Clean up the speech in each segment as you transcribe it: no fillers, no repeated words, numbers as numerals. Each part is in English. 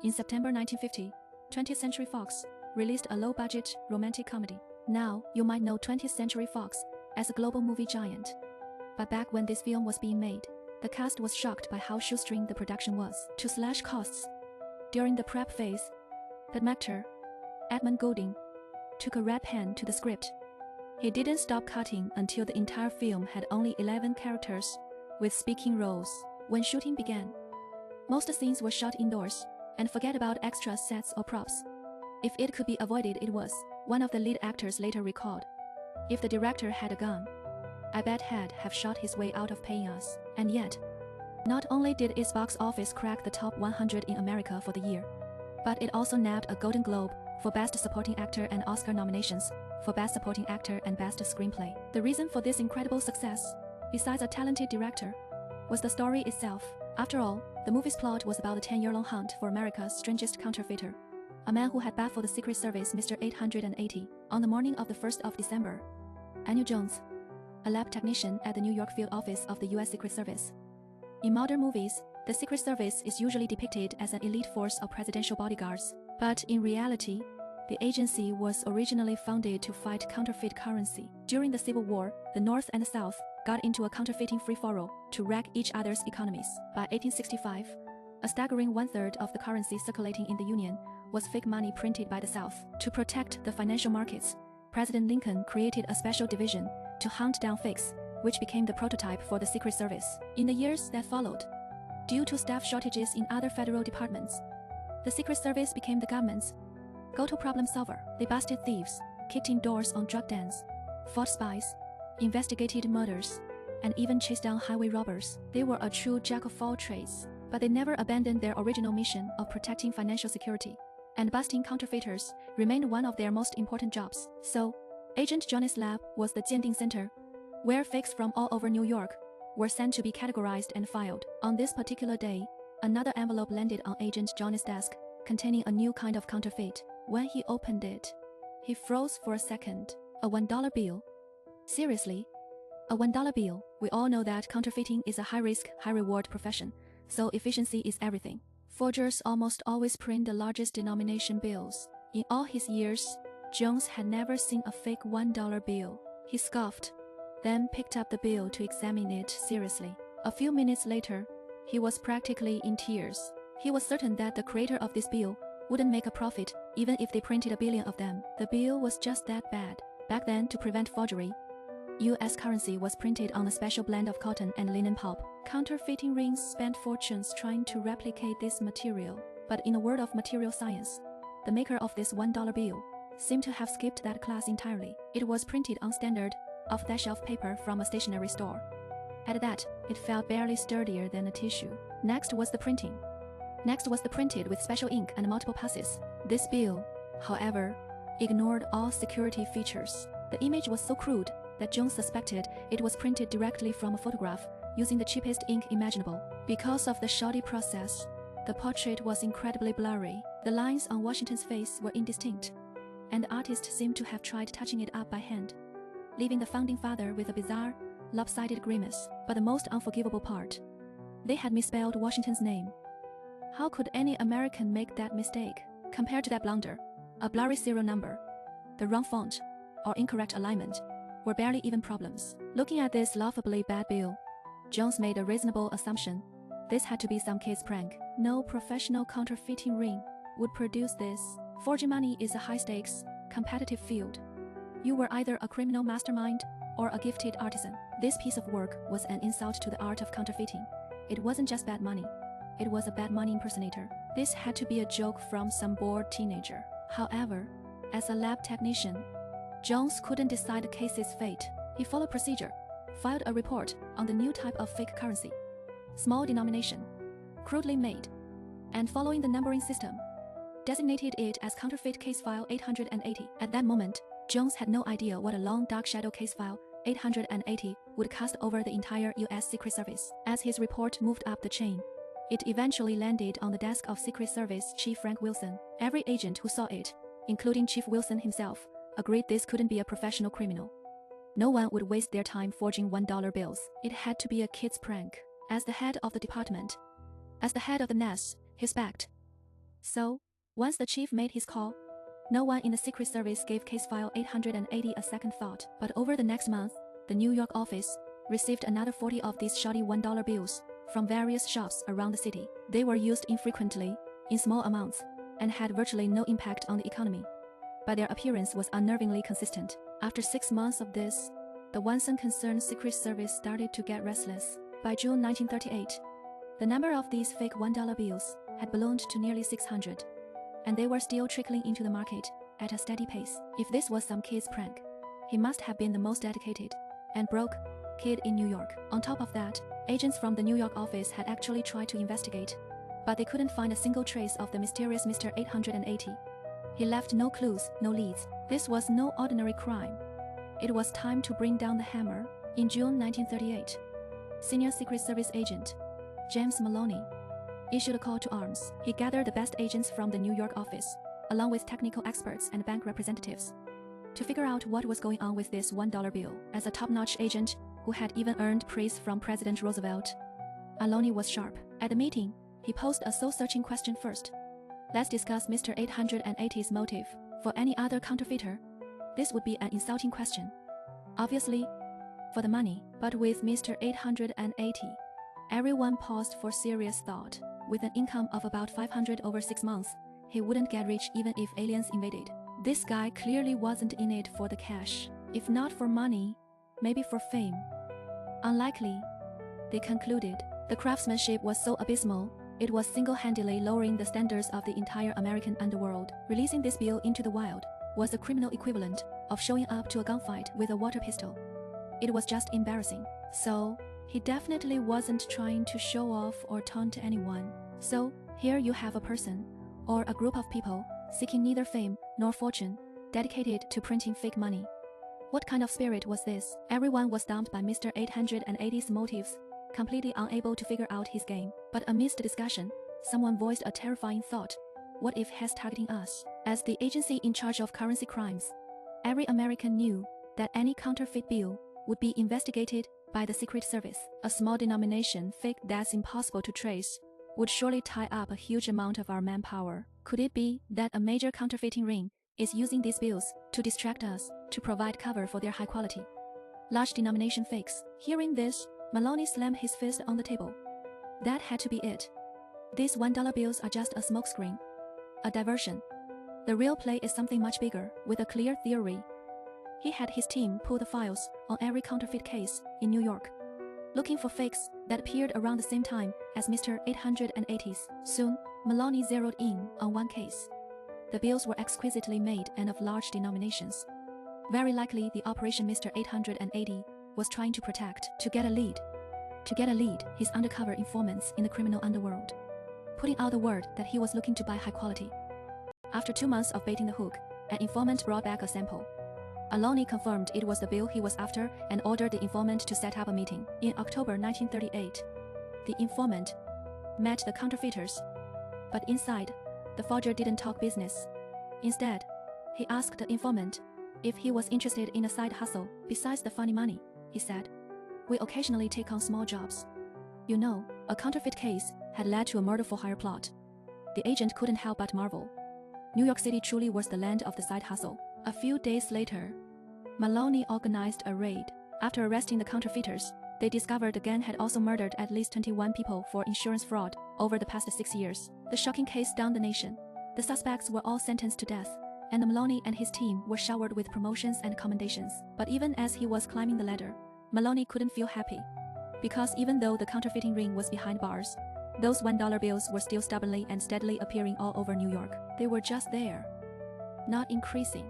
In September 1950, 20th Century Fox released a low-budget romantic comedy. Now, you might know 20th Century Fox as a global movie giant. But back when this film was being made, the cast was shocked by how shoestring the production was to slash costs. During the prep phase, the actor, Edmund Goulding, took a red pen to the script. He didn't stop cutting until the entire film had only 11 characters with speaking roles. When shooting began, most scenes were shot indoors, and forget about extra sets or props. If it could be avoided, it was, one of the lead actors later recalled. If the director had a gun, I bet he'd have shot his way out of paying us. And yet, not only did its box office crack the top 100 in America for the year, but it also nabbed a Golden Globe for Best Supporting Actor and Oscar nominations for Best Supporting Actor and Best Screenplay. The reason for this incredible success, besides a talented director, was the story itself. After all, the movie's plot was about a 10-year-long hunt for America's strangest counterfeiter, a man who had baffled the Secret Service Mr. 880 on the morning of the 1st of December. Anu Jones, a lab technician at the New York field office of the U.S. Secret Service. In modern movies, the Secret Service is usually depicted as an elite force of presidential bodyguards, but in reality, the agency was originally founded to fight counterfeit currency. During the Civil War, the North and the South got into a counterfeiting free-for-all to wreck each other's economies. By 1865, a staggering one-third of the currency circulating in the Union was fake money printed by the South. To protect the financial markets, President Lincoln created a special division to hunt down fakes, which became the prototype for the Secret Service. In the years that followed, due to staff shortages in other federal departments, the Secret Service became the government's go-to problem solver. They busted thieves, kicked in doors on drug dens, fought spies, investigated murders, and even chased down highway robbers. They were a true jack of all trades, but they never abandoned their original mission of protecting financial security, and busting counterfeiters remained one of their most important jobs. So, Agent Johnny's lab was the Jianding Center, where fakes from all over New York were sent to be categorized and filed. On this particular day, another envelope landed on Agent Johnny's desk, containing a new kind of counterfeit. When he opened it, he froze for a second. A $1 bill. Seriously? A $1 bill. We all know that counterfeiting is a high-risk, high-reward profession, so efficiency is everything. Forgers almost always print the largest denomination bills. In all his years, Jones had never seen a fake $1 bill. He scoffed, then picked up the bill to examine it seriously. A few minutes later, he was practically in tears. He was certain that the creator of this bill wouldn't make a profit, even if they printed a billion of them. The bill was just that bad. Back then, to prevent forgery, U.S. currency was printed on a special blend of cotton and linen pulp. Counterfeiting rings spent fortunes trying to replicate this material. But in the world of material science, the maker of this $1 bill seemed to have skipped that class entirely. It was printed on standard, off-the-shelf paper from a stationery store. At that, it felt barely sturdier than a tissue. Next was the printing. Next was the printed with special ink and multiple passes. This bill, however, ignored all security features. The image was so crude that Jones suspected it was printed directly from a photograph using the cheapest ink imaginable. Because of the shoddy process, the portrait was incredibly blurry. The lines on Washington's face were indistinct, and the artist seemed to have tried touching it up by hand, leaving the founding father with a bizarre, lopsided grimace. But the most unforgivable part, they had misspelled Washington's name. How could any American make that mistake? Compared to that blunder, a blurry serial number, the wrong font, or incorrect alignment were barely even problems. Looking at this laughably bad bill, Jones made a reasonable assumption. This had to be some kid's prank. No professional counterfeiting ring would produce this. Forging money is a high-stakes, competitive field. You were either a criminal mastermind or a gifted artisan. This piece of work was an insult to the art of counterfeiting. It wasn't just bad money. It was a bad money impersonator. This had to be a joke from some bored teenager. However, as a lab technician, Jones couldn't decide the case's fate. He followed procedure, filed a report on the new type of fake currency, small denomination, crudely made, and following the numbering system, designated it as Counterfeit Case File 880. At that moment, Jones had no idea what a long dark shadow case file 880 would cast over the entire U.S. Secret Service. As his report moved up the chain, it eventually landed on the desk of Secret Service Chief Frank Wilson. Every agent who saw it, including Chief Wilson himself, agreed this couldn't be a professional criminal. No one would waste their time forging $1 bills. It had to be a kid's prank. As the head of the department, as the head of the NAS, he expected So, once the chief made his call, no one in the Secret Service gave case file 880 a second thought. But over the next month, the New York office received another 40 of these shoddy $1 bills from various shops around the city. They were used infrequently, in small amounts, and had virtually no impact on the economy. But their appearance was unnervingly consistent. After 6 months of this, the once-concerned Secret Service started to get restless. By June 1938, the number of these fake $1 bills had ballooned to nearly 600, and they were still trickling into the market at a steady pace. If this was some kid's prank, he must have been the most dedicated and broke kid in New York. On top of that, agents from the New York office had actually tried to investigate, but they couldn't find a single trace of the mysterious Mr. 880. He left no clues, no leads. This was no ordinary crime. It was time to bring down the hammer. In June 1938, Senior Secret Service agent James Maloney issued a call to arms. He gathered the best agents from the New York office, along with technical experts and bank representatives, to figure out what was going on with this $1 bill. As a top-notch agent who had even earned praise from President Roosevelt, Maloney was sharp. At the meeting, he posed a soul-searching question first. Let's discuss Mr. 880's motive. For any other counterfeiter, this would be an insulting question. Obviously, for the money. But with Mr. 880, everyone paused for serious thought. With an income of about 500 over 6 months, he wouldn't get rich even if aliens invaded. This guy clearly wasn't in it for the cash. If not for money, maybe for fame. Unlikely, they concluded. The craftsmanship was so abysmal, it was single-handedly lowering the standards of the entire American underworld. Releasing this bill into the wild was the criminal equivalent of showing up to a gunfight with a water pistol. It was just embarrassing. So, he definitely wasn't trying to show off or taunt anyone. So, here you have a person, or a group of people, seeking neither fame nor fortune, dedicated to printing fake money. What kind of spirit was this? Everyone was stumped by Mr. 880's motives, completely unable to figure out his game. But amidst the discussion, someone voiced a terrifying thought. What if he's targeting us? As the agency in charge of currency crimes, every American knew that any counterfeit bill would be investigated by the Secret Service. A small denomination fake that's impossible to trace would surely tie up a huge amount of our manpower. Could it be that a major counterfeiting ring is using these bills to distract us, to provide cover for their high quality, large denomination fakes? Hearing this, Maloney slammed his fist on the table. That had to be it. These $1 bills are just a smokescreen, a diversion. The real play is something much bigger, with a clear theory. He had his team pull the files on every counterfeit case in New York, looking for fakes that appeared around the same time as Mr. 880's. Soon, Maloney zeroed in on one case. The bills were exquisitely made and of large denominations. Very likely the operation Mr. 880 was trying to protect. To get a lead, his undercover informants in the criminal underworld, putting out the word that he was looking to buy high quality. After 2 months of baiting the hook, an informant brought back a sample. Maloney confirmed it was the bill he was after and ordered the informant to set up a meeting. In October 1938, the informant met the counterfeiters, but inside, the forger didn't talk business. Instead, he asked the informant if he was interested in a side hustle besides the funny money. He said, "We occasionally take on small jobs." You know, a counterfeit case had led to a murder-for-hire plot. The agent couldn't help but marvel. New York City truly was the land of the side hustle. A few days later, Maloney organized a raid. After arresting the counterfeiters, they discovered the gang had also murdered at least 21 people for insurance fraud over the past 6 years. The shocking case stunned the nation. The suspects were all sentenced to death, and Maloney and his team were showered with promotions and commendations. But even as he was climbing the ladder, Maloney couldn't feel happy. Because even though the counterfeiting ring was behind bars, those $1 bills were still stubbornly and steadily appearing all over New York. They were just there. Not increasing.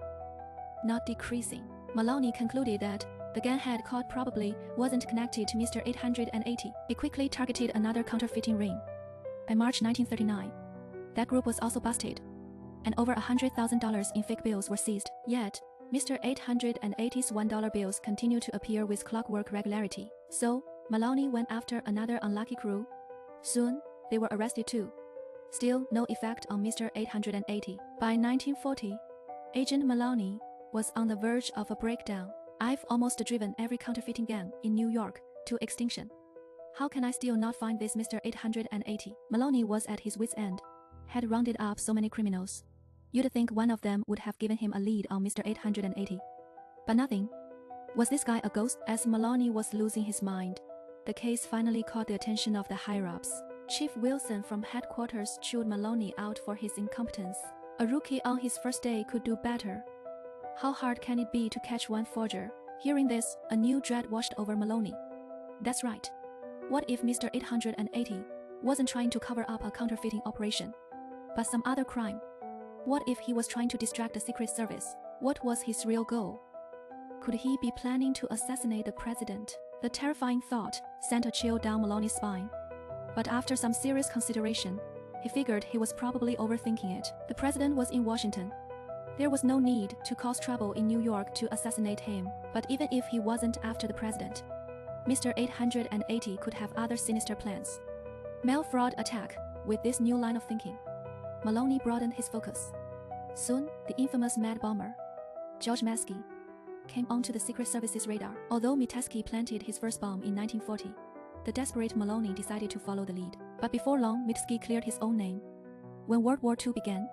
Not decreasing. Maloney concluded that the gang head caught probably wasn't connected to Mr. 880. He quickly targeted another counterfeiting ring. By March 1939, that group was also busted, and over $100,000 in fake bills were seized. Yet, Mr. 880's $1 bills continued to appear with clockwork regularity. So, Maloney went after another unlucky crew. Soon, they were arrested too. Still no effect on Mr. 880. By 1940, Agent Maloney was on the verge of a breakdown. "I've almost driven every counterfeiting gang in New York to extinction. How can I still not find this Mr. 880? Maloney was at his wit's end. had rounded up so many criminals. You'd think one of them would have given him a lead on Mr. 880. But nothing. Was this guy a ghost? As Maloney was losing his mind, the case finally caught the attention of the higher-ups. Chief Wilson from headquarters chewed Maloney out for his incompetence. A rookie on his first day could do better. How hard can it be to catch one forger? Hearing this, a new dread washed over Maloney. That's right. What if Mr. 880 wasn't trying to cover up a counterfeiting operation, but some other crime? What if he was trying to distract the Secret Service? What was his real goal? Could he be planning to assassinate the president? The terrifying thought sent a chill down Maloney's spine. But after some serious consideration, he figured he was probably overthinking it. The president was in Washington. There was no need to cause trouble in New York to assassinate him. But even if he wasn't after the president, Mr. 880 could have other sinister plans. Mail fraud attack. With this new line of thinking, Maloney broadened his focus. Soon, the infamous Mad Bomber, George Maskey, came onto the Secret Service's radar. Although Metesky planted his first bomb in 1940, the desperate Maloney decided to follow the lead. But before long, Metesky cleared his own name when World War II began.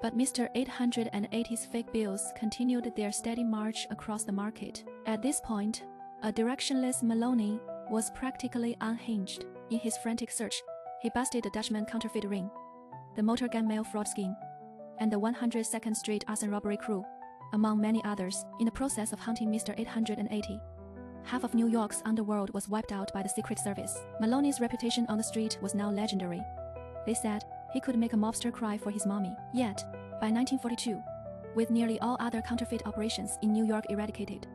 But Mr. 880's fake bills continued their steady march across the market. At this point, a directionless Maloney was practically unhinged. In his frantic search, he busted the Dutchman counterfeit ring, the motor gun mail fraud scheme, and the 102nd Street arson robbery crew, among many others. In the process of hunting Mr. 880, half of New York's underworld was wiped out by the Secret Service. Maloney's reputation on the street was now legendary. They said he could make a mobster cry for his mommy. Yet, by 1942, with nearly all other counterfeit operations in New York eradicated,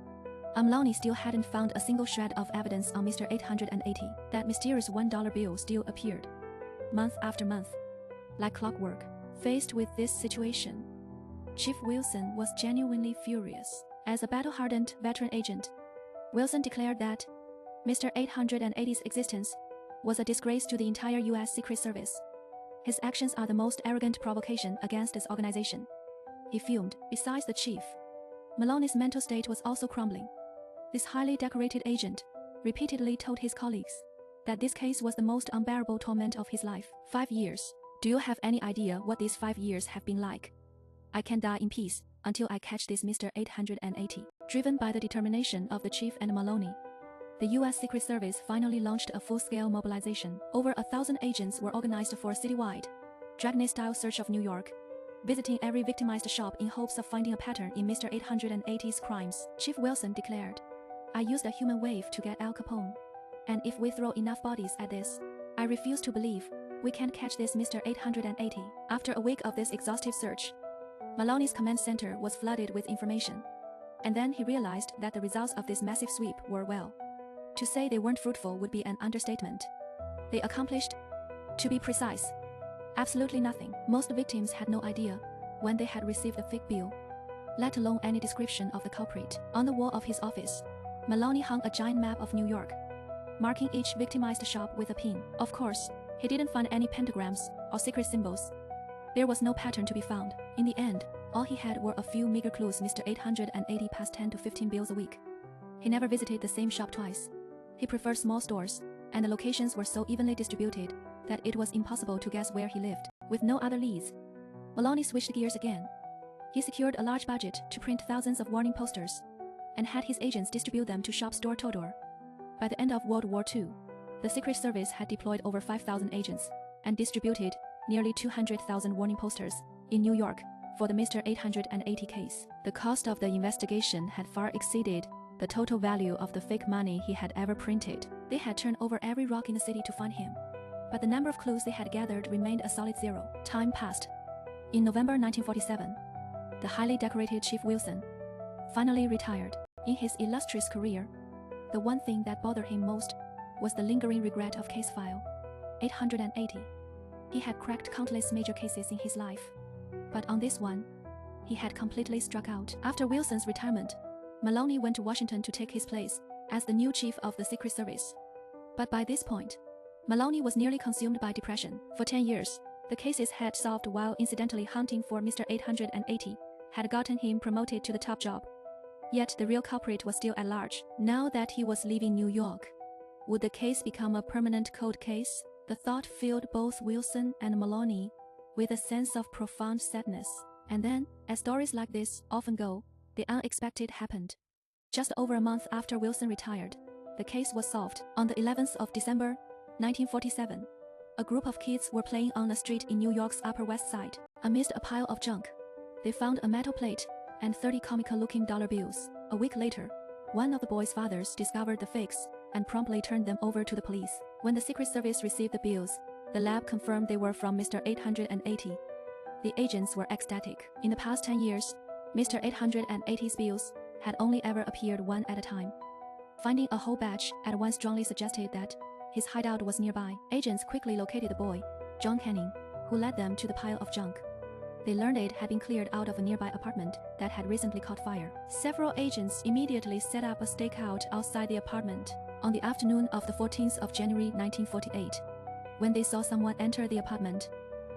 Maloney still hadn't found a single shred of evidence on Mr. 880. That mysterious $1 bill still appeared, month after month, like clockwork. Faced with this situation, Chief Wilson was genuinely furious. As a battle-hardened veteran agent, Wilson declared that Mr. 880's existence was a disgrace to the entire U.S. Secret Service. His actions are the most arrogant provocation against this organization. He fumed. Besides the chief, Maloney's mental state was also crumbling. This highly decorated agent repeatedly told his colleagues that this case was the most unbearable torment of his life. 5 years. Do you have any idea what these 5 years have been like? I can die in peace until I catch this Mr. 880. Driven by the determination of the chief and Maloney, the U.S. Secret Service finally launched a full-scale mobilization. Over 1,000 agents were organized for a citywide, Dragnet-style search of New York, visiting every victimized shop in hopes of finding a pattern in Mr. 880's crimes. Chief Wilson declared, "I used a human wave to get Al Capone. And if we throw enough bodies at this, I refuse to believe we can't catch this Mr. 880. After a week of this exhaustive search, Maloney's command center was flooded with information. And then he realized that the results of this massive sweep were, well, to say they weren't fruitful would be an understatement. They accomplished, to be precise, absolutely nothing. Most victims had no idea when they had received a fake bill, let alone any description of the culprit. On the wall of his office, Maloney hung a giant map of New York, marking each victimized shop with a pin. Of course, he didn't find any pentagrams or secret symbols. There was no pattern to be found. In the end, all he had were a few meager clues. Mr. 880 passed 10 to 15 bills a week. He never visited the same shop twice. He preferred small stores, and the locations were so evenly distributed that it was impossible to guess where he lived. With no other leads, Maloney switched gears again. He secured a large budget to print thousands of warning posters, and had his agents distribute them to shops door to door. By the end of World War II, the Secret Service had deployed over 5,000 agents and distributed nearly 200,000 warning posters in New York for the Mr. 880 case. The cost of the investigation had far exceeded the total value of the fake money he had ever printed. They had turned over every rock in the city to find him, but the number of clues they had gathered remained a solid zero. Time passed. In November 1947, the highly decorated Chief Wilson finally retired. In his illustrious career, the one thing that bothered him most was the lingering regret of case file 880. He had cracked countless major cases in his life, but on this one, he had completely struck out. After Wilson's retirement, Maloney went to Washington to take his place as the new chief of the Secret Service. But by this point, Maloney was nearly consumed by depression. For 10 years, the cases had solved while incidentally hunting for Mr. 880 had gotten him promoted to the top job. Yet the real culprit was still at large. Now that he was leaving New York, would the case become a permanent cold case? The thought filled both Wilson and Maloney with a sense of profound sadness. And then, as stories like this often go, the unexpected happened. Just over a month after Wilson retired, the case was solved. On the 11th of December, 1947, a group of kids were playing on a street in New York's Upper West Side. Amidst a pile of junk, they found a metal plate and 30 comical-looking dollar bills. A week later, one of the boys' fathers discovered the fakes and promptly turned them over to the police. When the Secret Service received the bills, the lab confirmed they were from Mr. 880. The agents were ecstatic. In the past 10 years, Mr. 880's bills had only ever appeared one at a time. Finding a whole batch at once strongly suggested that his hideout was nearby. Agents quickly located the boy, John Canning, who led them to the pile of junk. They learned it had been cleared out of a nearby apartment that had recently caught fire. Several agents immediately set up a stakeout outside the apartment. On the afternoon of the 14th of January 1948, when they saw someone enter the apartment,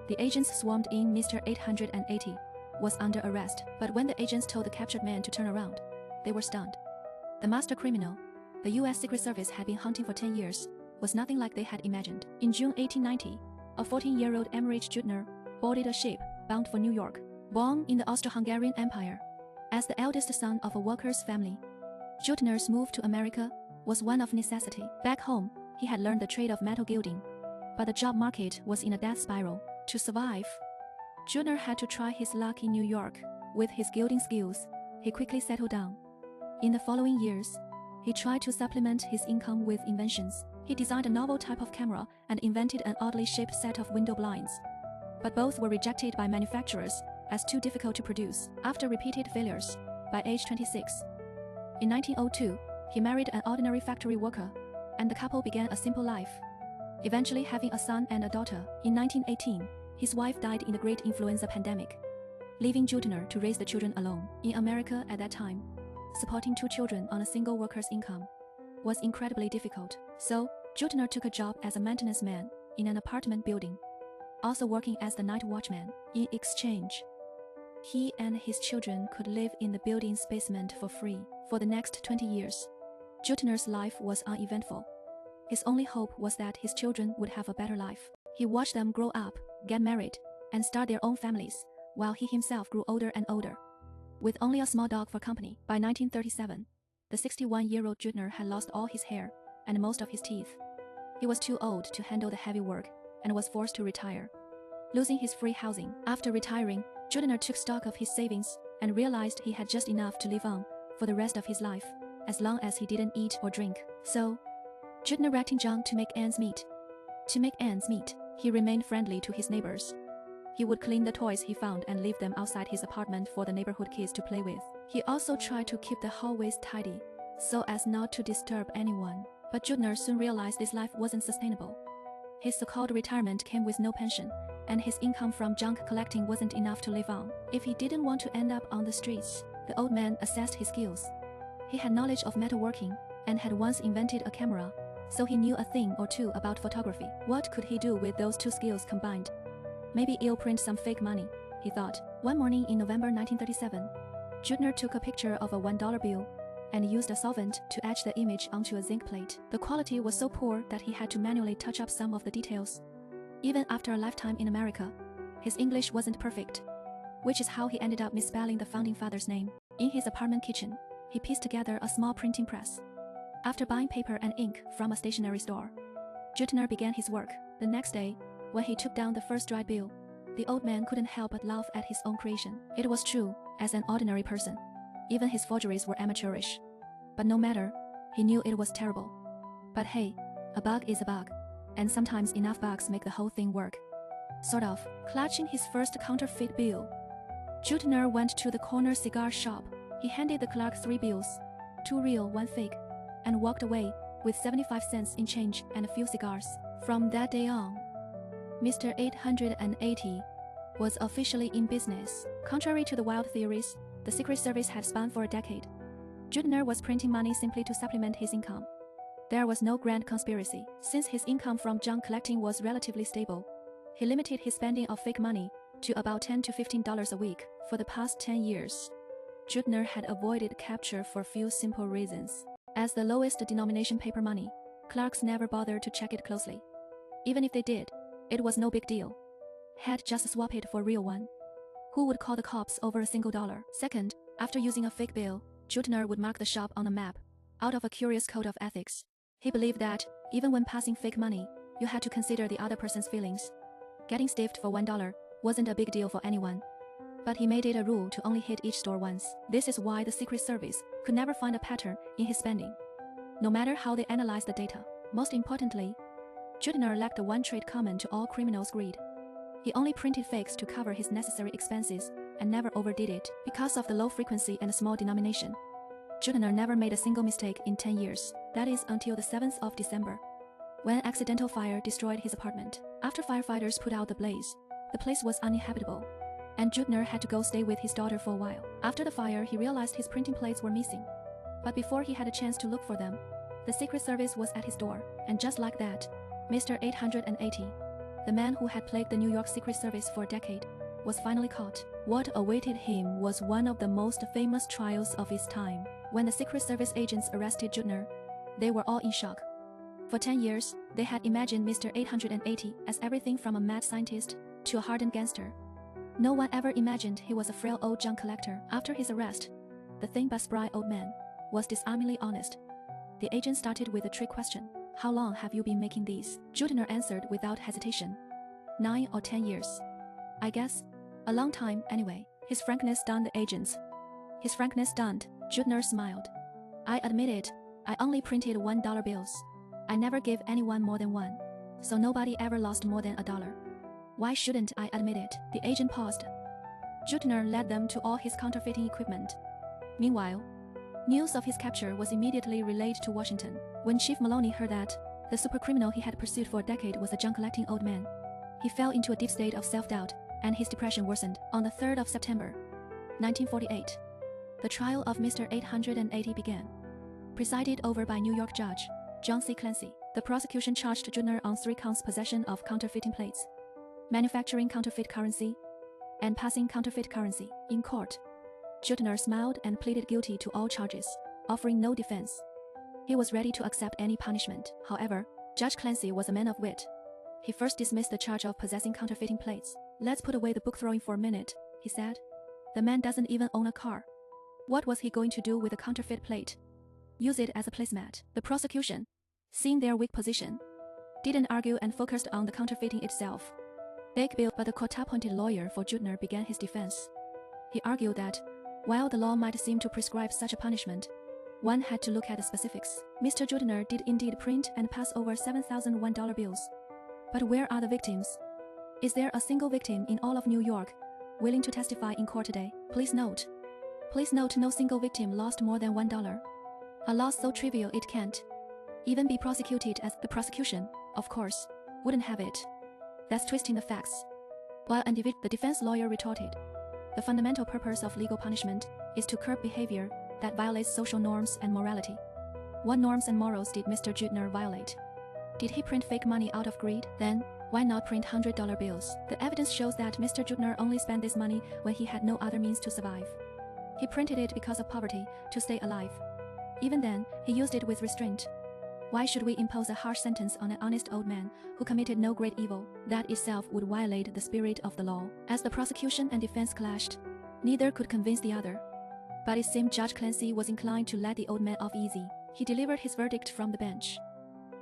the agents swarmed in. Mr. 880 was under arrest, but when the agents told the captured man to turn around, they were stunned. The master criminal, the U.S. Secret Service had been hunting for 10 years, was nothing like they had imagined. In June 1890, a 14-year-old Emerich Juettner boarded a ship bound for New York. Born in the Austro-Hungarian Empire, as the eldest son of a worker's family, Juettner's move to America was one of necessity. Back home, he had learned the trade of metal gilding, but the job market was in a death spiral. To survive, Juettner had to try his luck in New York. With his gilding skills, he quickly settled down. In the following years, he tried to supplement his income with inventions. He designed a novel type of camera and invented an oddly shaped set of window blinds. But both were rejected by manufacturers as too difficult to produce. After repeated failures, by age 26, in 1902, he married an ordinary factory worker, and the couple began a simple life, eventually having a son and a daughter. In 1918, his wife died in the great influenza pandemic, leaving Juettner to raise the children alone. In America at that time, supporting 2 children on a single worker's income was incredibly difficult. So, Juettner took a job as a maintenance man in an apartment building, also working as the night watchman. In exchange, he and his children could live in the building's basement for free. For the next 20 years, Juettner's life was uneventful. His only hope was that his children would have a better life. He watched them grow up, get married, and start their own families, while he himself grew older and older, with only a small dog for company. By 1937, the 61-year-old Juettner had lost all his hair and most of his teeth. He was too old to handle the heavy work and was forced to retire, losing his free housing. After retiring, Juettner took stock of his savings and realized he had just enough to live on for the rest of his life, as long as he didn't eat or drink. So, Juettner wrecked in junk to make ends meet. To make ends meet, he remained friendly to his neighbors. He would clean the toys he found and leave them outside his apartment for the neighborhood kids to play with. He also tried to keep the hallways tidy, so as not to disturb anyone. But Juettner soon realized this life wasn't sustainable. His so-called retirement came with no pension, and his income from junk collecting wasn't enough to live on. If he didn't want to end up on the streets, the old man assessed his skills. He had knowledge of metalworking and had once invented a camera, so he knew a thing or two about photography. What could he do with those 2 skills combined? Maybe he'll print some fake money, he thought. One morning in November 1937, Juettner took a picture of a $1 bill and used a solvent to etch the image onto a zinc plate. The quality was so poor that he had to manually touch up some of the details. Even after a lifetime in America, his English wasn't perfect, which is how he ended up misspelling the founding father's name. In his apartment kitchen, he pieced together a small printing press. After buying paper and ink from a stationery store, Juettner began his work. The next day, when he took down the first dried bill, the old man couldn't help but laugh at his own creation. It was true, as an ordinary person, even his forgeries were amateurish. But no matter, he knew it was terrible. But hey, a bug is a bug, and sometimes enough bugs make the whole thing work. Sort of. Clutching his first counterfeit bill, Juettner went to the corner cigar shop. He handed the clerk 3 bills, 2 real, 1 fake, and walked away with 75 cents in change and a few cigars. From that day on, Mr. 880 was officially in business. Contrary to the wild theories the Secret Service had spun for a decade, Juettner was printing money simply to supplement his income. There was no grand conspiracy. Since his income from junk collecting was relatively stable, he limited his spending of fake money to about $10 to $15 a week. For the past 10 years, Juettner had avoided capture for few simple reasons. As the lowest denomination paper money, clerks never bothered to check it closely. Even if they did, it was no big deal. had just swapped it for a real one. Who would call the cops over a single dollar? Second, after using a fake bill, Juettner would mark the shop on a map, out of a curious code of ethics. He believed that, even when passing fake money, you had to consider the other person's feelings. Getting stiffed for $1 wasn't a big deal for anyone. But he made it a rule to only hit each store once. This is why the Secret Service could never find a pattern in his spending, no matter how they analyzed the data. Most importantly, Juettner lacked the one trait common to all criminals: greed. He only printed fakes to cover his necessary expenses and never overdid it. Because of the low frequency and small denomination, Juettner never made a single mistake in 10 years. That is until the 7th of December, when an accidental fire destroyed his apartment. After firefighters put out the blaze, the place was uninhabitable, and Juettner had to go stay with his daughter for a while. After the fire, he realized his printing plates were missing. But before he had a chance to look for them, the Secret Service was at his door. And just like that, Mr. 880, the man who had plagued the New York Secret Service for a decade, was finally caught. What awaited him was one of the most famous trials of his time. When the Secret Service agents arrested Juettner, they were all in shock. For 10 years, they had imagined Mr. 880 as everything from a mad scientist to a hardened gangster. No one ever imagined he was a frail old junk collector. After his arrest, the thin but spry old man was disarmingly honest. The agent started with a trick question. How long have you been making these? Juettner answered without hesitation. 9 or 10 years. I guess a long time anyway. His frankness stunned the agents. Juettner smiled. I admit it, I only printed $1 bills. I never gave anyone more than one, so nobody ever lost more than $1. Why shouldn't I admit it? The agent paused. Juettner led them to all his counterfeiting equipment. Meanwhile, news of his capture was immediately relayed to Washington. When Chief Maloney heard that the supercriminal he had pursued for a decade was a junk-collecting old man, he fell into a deep state of self-doubt, and his depression worsened. On the 3rd of September, 1948, the trial of Mr. 880 began. Presided over by New York Judge John C. Clancy, the prosecution charged Juettner on 3 counts: possession of counterfeiting plates, manufacturing counterfeit currency, and passing counterfeit currency. In court, Juettner smiled and pleaded guilty to all charges, offering no defense. He was ready to accept any punishment. However, Judge Clancy was a man of wit. He first dismissed the charge of possessing counterfeiting plates. Let's put away the book throwing for a minute, he said. The man doesn't even own a car. What was he going to do with a counterfeit plate? Use it as a placemat. The prosecution, seeing their weak position, didn't argue and focused on the counterfeiting itself. Big bill, but the court-appointed lawyer for Juettner began his defense. He argued that, while the law might seem to prescribe such a punishment, one had to look at the specifics. Mr. Juettner did indeed print and pass over 7,000 $1 bills. But where are the victims? Is there a single victim in all of New York willing to testify in court today? Please note, no single victim lost more than $1. A loss so trivial it can't even be prosecuted as the prosecution, of course, wouldn't have it. That's twisting the facts. While the defense lawyer retorted, the fundamental purpose of legal punishment is to curb behavior that violates social norms and morality. What norms and morals did Mr. Juettner violate? Did he print fake money out of greed? Then, why not print $100 bills? The evidence shows that Mr. Juettner only spent this money when he had no other means to survive. He printed it because of poverty, to stay alive. Even then, he used it with restraint. Why should we impose a harsh sentence on an honest old man who committed no great evil? That itself would violate the spirit of the law. As the prosecution and defense clashed, neither could convince the other. But it seemed Judge Clancy was inclined to let the old man off easy. He delivered his verdict from the bench.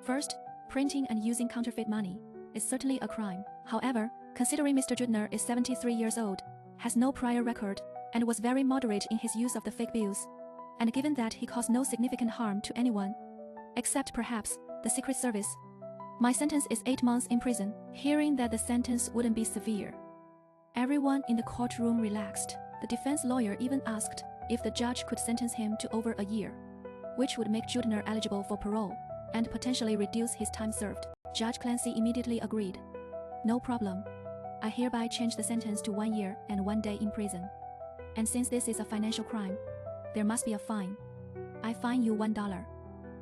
First, printing and using counterfeit money is certainly a crime. However, considering Mr. Juettner is 73 years old, has no prior record, and was very moderate in his use of the fake bills, and given that he caused no significant harm to anyone, except perhaps the Secret Service, my sentence is 8 months in prison. Hearing that the sentence wouldn't be severe, everyone in the courtroom relaxed. The defense lawyer even asked if the judge could sentence him to over a year, which would make Juettner eligible for parole and potentially reduce his time served. Judge Clancy immediately agreed. No problem. I hereby change the sentence to 1 year and 1 day in prison. And since this is a financial crime, there must be a fine. I fine you $1.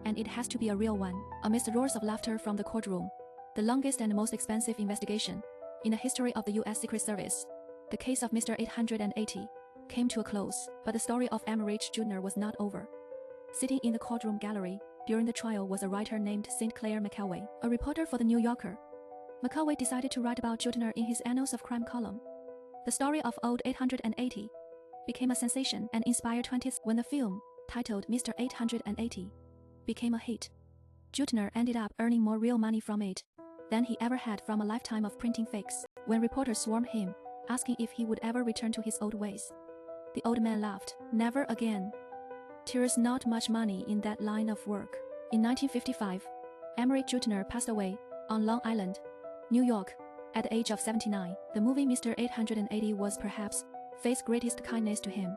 And it has to be a real one. Amidst roars of laughter from the courtroom, the longest and most expensive investigation in the history of the U.S. Secret Service, the case of Mr. 880 came to a close. But the story of Emerich Juettner was not over. Sitting in the courtroom gallery during the trial was a writer named St. Clair McKelway, a reporter for The New Yorker. McCullough decided to write about Juettner in his Annals of Crime column. The story of Old 880 became a sensation and inspired 20th when the film, titled Mr. 880, became a hit. Juettner ended up earning more real money from it than he ever had from a lifetime of printing fakes. When reporters swarmed him, asking if he would ever return to his old ways, the old man laughed. Never again. There's not much money in that line of work. In 1955, Emerich Juettner passed away on Long Island, New York, at the age of 79. The movie Mr. 880 was perhaps fate's greatest kindness to him,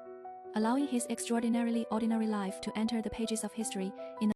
allowing his extraordinarily ordinary life to enter the pages of history in